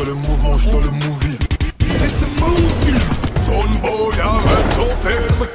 dans le mouvement, je suis dans le movie. It's a movie. Son boy, arrête ton film.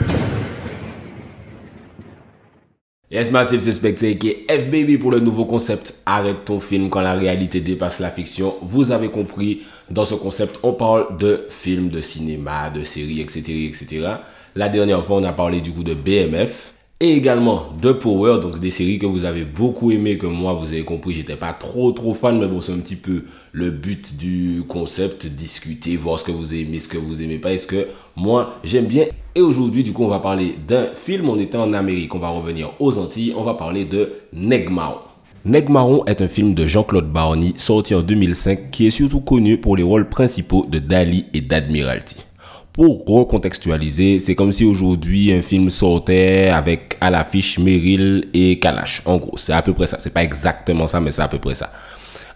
Yes Massive, c'est Spectre qui est FBB pour le nouveau concept Arrête ton film quand la réalité dépasse la fiction. Vous avez compris, dans ce concept, on parle de films, de cinéma, de séries, etc., etc. La dernière fois, on a parlé du coup de BMF et également de Power, donc des séries que vous avez beaucoup aimées, que moi, vous avez compris, j'étais pas trop fan, mais bon, c'est un petit peu le but du concept, discuter, voir ce que vous aimez, ce que vous aimez pas, est-ce que moi, j'aime bien. Et aujourd'hui, du coup, on va parler d'un film. On était en Amérique, on va revenir aux Antilles. On va parler de Nèg Marron. Nèg Marron est un film de Jean-Claude Barny sorti en 2005 qui est surtout connu pour les rôles principaux de Dali et d'Admiralty. Pour recontextualiser, c'est comme si aujourd'hui un film sortait avec à l'affiche Meryl et Kalash. En gros, c'est à peu près ça. C'est pas exactement ça, mais c'est à peu près ça.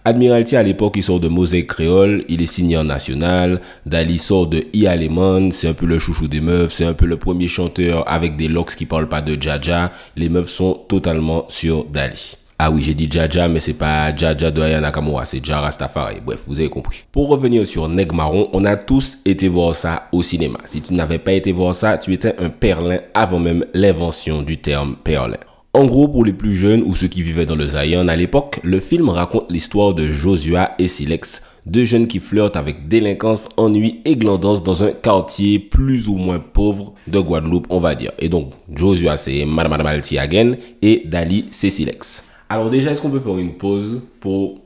Admiralty, à l'époque, il sort de Mosaïque Créole, il est signé en national. Dali sort de I.A. Lemon, c'est un peu le chouchou des meufs, c'est un peu le premier chanteur avec des locks qui parlent pas de Jaja. Les meufs sont totalement sur Dali. Ah oui, j'ai dit Jaja, mais c'est pas Jaja de Aya Nakamura, c'est Jah Rastafari. Bref, vous avez compris. Pour revenir sur Nèg Marron, on a tous été voir ça au cinéma. Si tu n'avais pas été voir ça, tu étais un perlin avant même l'invention du terme perlin. En gros, pour les plus jeunes ou ceux qui vivaient dans le Zion à l'époque, le film raconte l'histoire de Josua et Silex, deux jeunes qui flirtent avec délinquance, ennui et glandance dans un quartier plus ou moins pauvre de Guadeloupe, on va dire. Et donc, Josua, c'est Madame Altiagen et Dali, c'est Silex. Alors déjà, est-ce qu'on peut faire une pause pour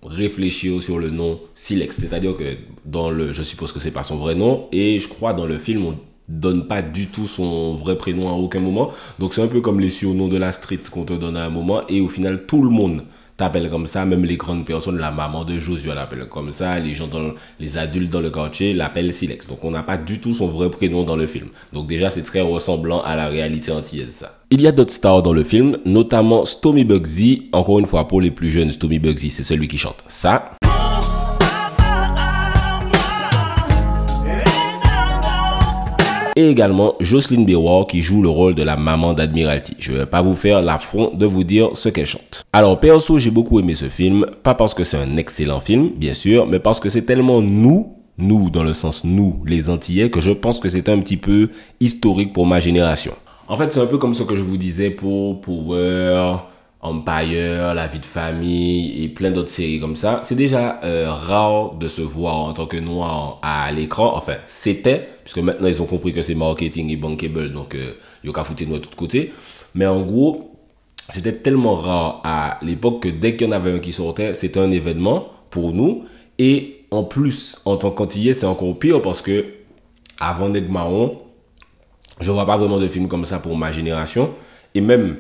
réfléchir sur le nom Silex? C'est-à-dire que je suppose que c'est pas son vrai nom, et je crois dans le film, on donne pas du tout son vrai prénom à aucun moment. Donc c'est un peu comme les surnoms de la street qu'on te donne à un moment, et au final, tout le monde t'appelle comme ça, même les grandes personnes, la maman de Josué l'appelle comme ça, les adultes dans le quartier l'appellent Silex. Donc on n'a pas du tout son vrai prénom dans le film. Donc déjà c'est très ressemblant à la réalité antillaise ça. Il y a d'autres stars dans le film, notamment Stomy Bugsy. Encore une fois, pour les plus jeunes, Stomy Bugsy, c'est celui qui chante ça. Et également Jocelyne Béroir qui joue le rôle de la maman d'Admiralty. Je vais pas vous faire l'affront de vous dire ce qu'elle chante. Alors perso, j'ai beaucoup aimé ce film, pas parce que c'est un excellent film, bien sûr, mais parce que c'est tellement nous dans le sens nous, les Antillais, que je pense que c'est un petit peu historique pour ma génération. En fait, c'est un peu comme ce que je vous disais pour Power, Empire, La vie de famille et plein d'autres séries comme ça. C'est déjà rare de se voir en tant que noir à l'écran. Enfin, c'était, puisque maintenant ils ont compris que c'est marketing et bankable, donc ils ont qu'à foutre de nous de tous côtés. Mais en gros, c'était tellement rare à l'époque que dès qu'il y en avait un qui sortait, c'était un événement pour nous. Et en plus, en tant qu'Antillais, c'est encore pire parce que avant Nèg Marron, je vois pas vraiment de films comme ça pour ma génération. Et même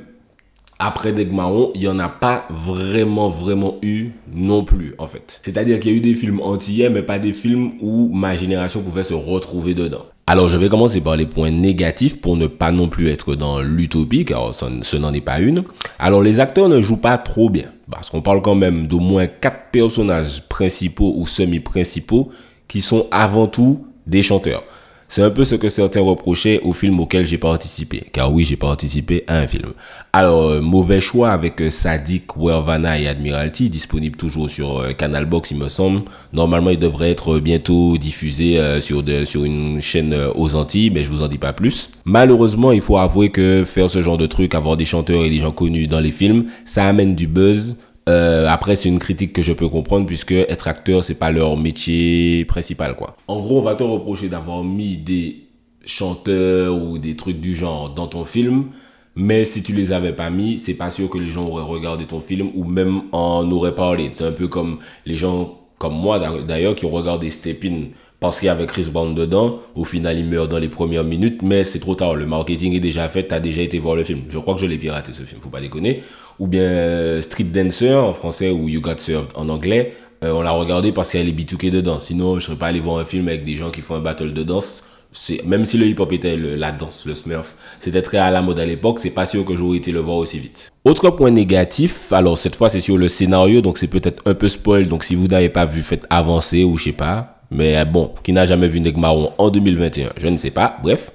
après Nèg Marron, il n'y en a pas vraiment eu non plus, en fait. C'est-à-dire qu'il y a eu des films antillais, mais pas des films où ma génération pouvait se retrouver dedans. Alors, je vais commencer par les points négatifs pour ne pas non plus être dans l'utopie, car ce n'en est pas une. Alors, les acteurs ne jouent pas trop bien, parce qu'on parle quand même d'au moins 4 personnages principaux ou semi-principaux qui sont avant tout des chanteurs. C'est un peu ce que certains reprochaient au film auquel j'ai participé. Car oui, j'ai participé à un film. Alors, mauvais choix avec Sadik, Wervana et Admiralty, disponible toujours sur Canal Box, il me semble. Normalement, il devrait être bientôt diffusé sur une chaîne aux Antilles, mais je vous en dis pas plus. Malheureusement, il faut avouer que faire ce genre de truc, avoir des chanteurs et des gens connus dans les films, ça amène du buzz. Après, c'est une critique que je peux comprendre puisque être acteur, c'est pas leur métier principal, quoi. En gros, on va te reprocher d'avoir mis des chanteurs ou des trucs du genre dans ton film, mais si tu les avais pas mis, c'est pas sûr que les gens auraient regardé ton film ou même en auraient parlé. C'est un peu comme les gens comme moi d'ailleurs qui ont regardé Step-In parce qu'il y avait Chris Brown dedans. Au final, il meurt dans les premières minutes, mais c'est trop tard. Le marketing est déjà fait, t'as déjà été voir le film. Je crois que je l'ai piraté ce film, faut pas déconner. Ou bien Street Dancer en français ou You Got Served en anglais. On l'a regardé parce qu'il y a les B2K dedans. Sinon, je serais pas allé voir un film avec des gens qui font un battle de danse. Même si le hip-hop était la danse, le smurf, c'était très à la mode à l'époque, c'est pas sûr que j'aurais été le voir aussi vite. Autre point négatif, alors cette fois c'est sur le scénario, donc c'est peut-être un peu spoil, donc si vous n'avez pas vu, faites avancer ou je sais pas. Mais bon, qui n'a jamais vu Nèg Marron en 2021, je ne sais pas, bref.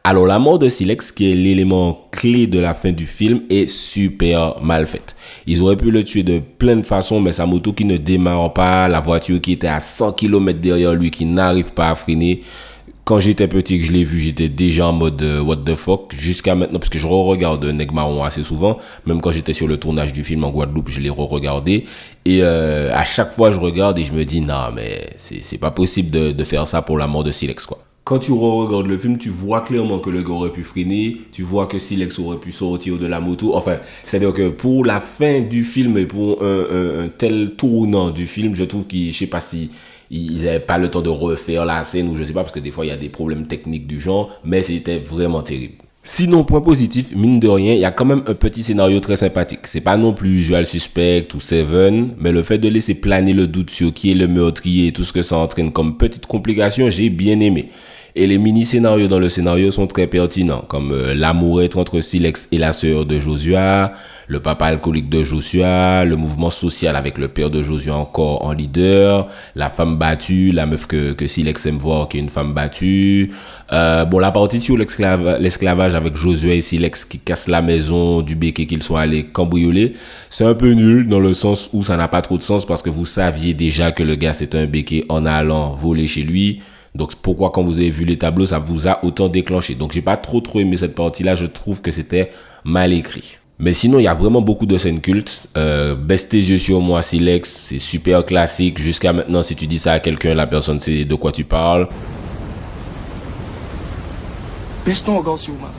Alors la mort de Silex, qui est l'élément clé de la fin du film, est super mal faite. Ils auraient pu le tuer de plein de façons, mais sa moto qui ne démarre pas, la voiture qui était à 100 km derrière lui, qui n'arrive pas à freiner. Quand j'étais petit, que je l'ai vu, j'étais déjà en mode what the fuck jusqu'à maintenant, parce que je re-regarde Nègre Marron assez souvent. Même quand j'étais sur le tournage du film en Guadeloupe, je l'ai re-regardé. Et à chaque fois, je regarde et je me dis, non, mais c'est pas possible de faire ça pour la mort de Silex, quoi. Quand tu re-regardes le film, tu vois clairement que le gars aurait pu freiner, tu vois que Silex aurait pu sortir de la moto. Enfin, c'est-à-dire que pour la fin du film et pour un tel tournant du film, je trouve qu'ils, je sais pas si ils n'avaient pas le temps de refaire la scène ou je sais pas, parce que des fois il y a des problèmes techniques du genre, mais c'était vraiment terrible. Sinon, point positif, mine de rien, il y a quand même un petit scénario très sympathique. C'est pas non plus Usual Suspect ou Seven, mais le fait de laisser planer le doute sur qui est le meurtrier et tout ce que ça entraîne comme petite complication, j'ai bien aimé. Et les mini-scénarios dans le scénario sont très pertinents, comme l'amourette entre Silex et la sœur de Joshua, le papa alcoolique de Joshua, le mouvement social avec le père de Joshua encore en leader, la femme battue, la meuf que Silex aime voir qui est une femme battue. Bon, la partie sur l'esclavage avec Joshua et Silex qui cassent la maison du béquet qu'ils sont allés cambrioler, c'est un peu nul dans le sens où ça n'a pas trop de sens parce que vous saviez déjà que le gars c'était un béquet en allant voler chez lui. Donc pourquoi quand vous avez vu les tableaux, ça vous a autant déclenché. Donc j'ai pas trop aimé cette partie-là, je trouve que c'était mal écrit. Mais sinon, il y a vraiment beaucoup de scènes cultes. Baisse tes yeux sur moi, Silex, c'est super classique. Jusqu'à maintenant, si tu dis ça à quelqu'un, la personne sait de quoi tu parles. Baisse ton regard sur moi.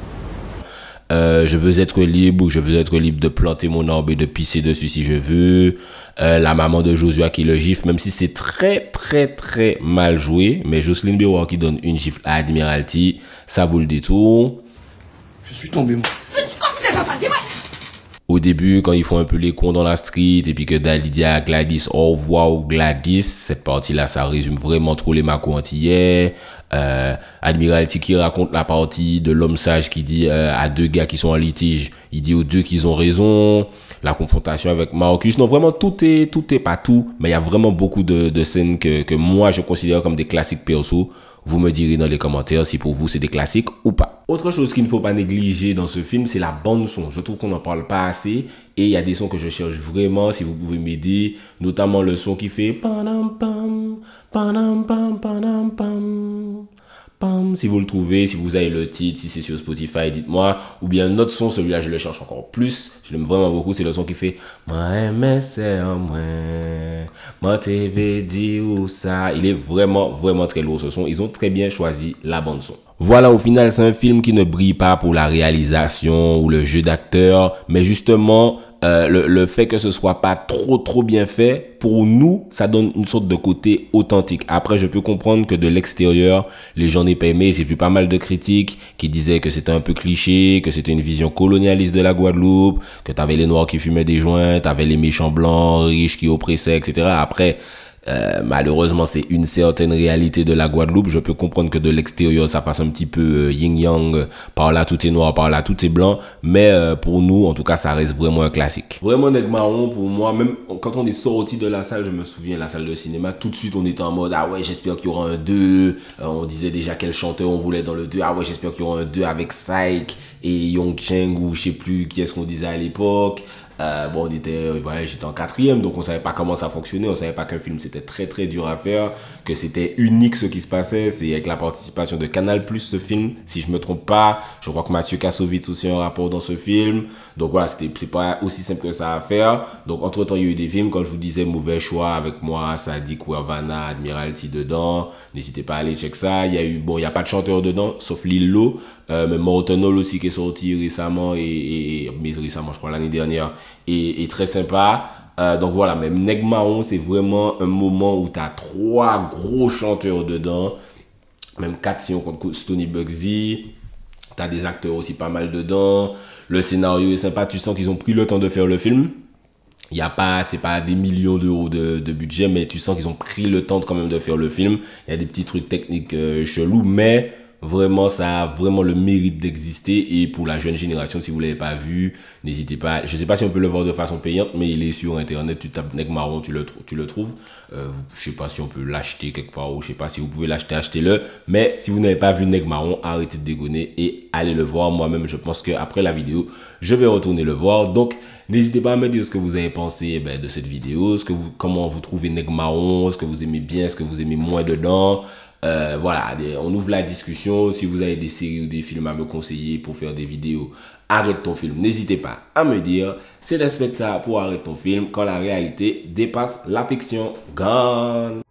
Je veux être libre ou je veux être libre de planter mon arbre et de pisser dessus si je veux. La maman de Joshua qui le gifle, même si c'est très mal joué. Mais Jocelyn Béroir qui donne une gifle à Admiralty, ça vaut le détour. Je suis tombé, moi. Au début, quand ils font un peu les cons dans la street et puis que Dali dit à Gladys au revoir Gladys, cette partie-là, ça résume vraiment trop les macos antillais. Admiralty qui raconte la partie de l'homme sage qui dit à deux gars qui sont en litige, il dit aux deux qu'ils ont raison. La confrontation avec Marcus, non vraiment tout est pas tout, mais il y a vraiment beaucoup de scènes que moi je considère comme des classiques perso. Vous me direz dans les commentaires si pour vous c'est des classiques ou pas. Autre chose qu'il ne faut pas négliger dans ce film, c'est la bande son. Je trouve qu'on n'en parle pas assez et il y a des sons que je cherche vraiment, si vous pouvez m'aider, notamment le son qui fait panam pam, panam pam, panam pam. Si vous le trouvez, si vous avez le titre, si c'est sur Spotify, dites-moi. Ou bien notre son, celui-là, je le cherche encore plus. Je l'aime vraiment beaucoup. C'est le son qui fait moi, mais c'est en moi. Moi, TV dit où ça. Il est vraiment très lourd ce son. Ils ont très bien choisi la bande-son. Voilà, au final, c'est un film qui ne brille pas pour la réalisation ou le jeu d'acteur, mais justement, le fait que ce soit pas trop bien fait, pour nous, ça donne une sorte de côté authentique. Après, je peux comprendre que de l'extérieur, les gens n'aient pas aimé. J'ai vu pas mal de critiques qui disaient que c'était un peu cliché, que c'était une vision colonialiste de la Guadeloupe, que t'avais les Noirs qui fumaient des joints, t'avais les méchants blancs, riches qui oppressaient, etc. Après, malheureusement, c'est une certaine réalité de la Guadeloupe. Je peux comprendre que de l'extérieur, ça fasse un petit peu yin-yang. Par là, tout est noir, par là, tout est blanc. Mais pour nous, en tout cas, ça reste vraiment un classique. Vraiment, Nègre Marron, pour moi, même quand on est sorti de la salle, je me souviens, la salle de cinéma, tout de suite, on était en mode, ah ouais, j'espère qu'il y aura un 2. On disait déjà quel chanteur on voulait dans le 2. Ah ouais, j'espère qu'il y aura un 2 avec Psych et Young Cheng ou je sais plus qui est-ce qu'on disait à l'époque. Bon, voilà, j'étais en 4e, donc on savait pas comment ça fonctionnait, on savait pas qu'un film c'était très dur à faire, que c'était unique ce qui se passait. C'est avec la participation de Canal+, ce film, si je me trompe pas. Je crois que Mathieu Kassovitz aussi a un rapport dans ce film. Donc voilà, c'est pas aussi simple que ça à faire. Donc entre temps, il y a eu des films, comme je vous disais, Mauvais Choix avec moi, Sadik Ouavana, Admiralty dedans. N'hésitez pas à aller check ça. Il y a eu, bon, il y a pas de chanteur dedans, sauf Lilo, mais Morton Hall aussi qui est sorti récemment mais récemment, je crois l'année dernière. Et très sympa. Donc voilà, même Nègre Marron, c'est vraiment un moment où tu as 3 gros chanteurs dedans. Même 4 si on compte Stoney Bugsy. Tu as des acteurs aussi pas mal dedans. Le scénario est sympa. Tu sens qu'ils ont pris le temps de faire le film. C'est pas des millions d'euros de budget, mais tu sens qu'ils ont pris le temps quand même de faire le film. Il y a des petits trucs techniques chelous, mais Vraiment, ça a vraiment le mérite d'exister. Et pour la jeune génération, si vous ne l'avez pas vu, n'hésitez pas. Je ne sais pas si on peut le voir de façon payante, mais il est sur Internet. Tu tapes Nègre Marron, tu le trouves. Je ne sais pas si on peut l'acheter quelque part ou je ne sais pas si vous pouvez l'acheter, achetez-le. Mais si vous n'avez pas vu Nègre Marron, arrêtez de dégonner et allez le voir. Moi-même, je pense qu'après la vidéo, je vais retourner le voir. Donc, n'hésitez pas à me dire ce que vous avez pensé de cette vidéo, comment vous trouvez Nègre Marron, ce que vous aimez bien, ce que vous aimez moins dedans. Voilà, on ouvre la discussion. Si vous avez des séries ou des films à me conseiller pour faire des vidéos, arrête ton film, n'hésitez pas à me dire. C'est le spectacle pour arrêter ton film quand la réalité dépasse la fiction. Gone.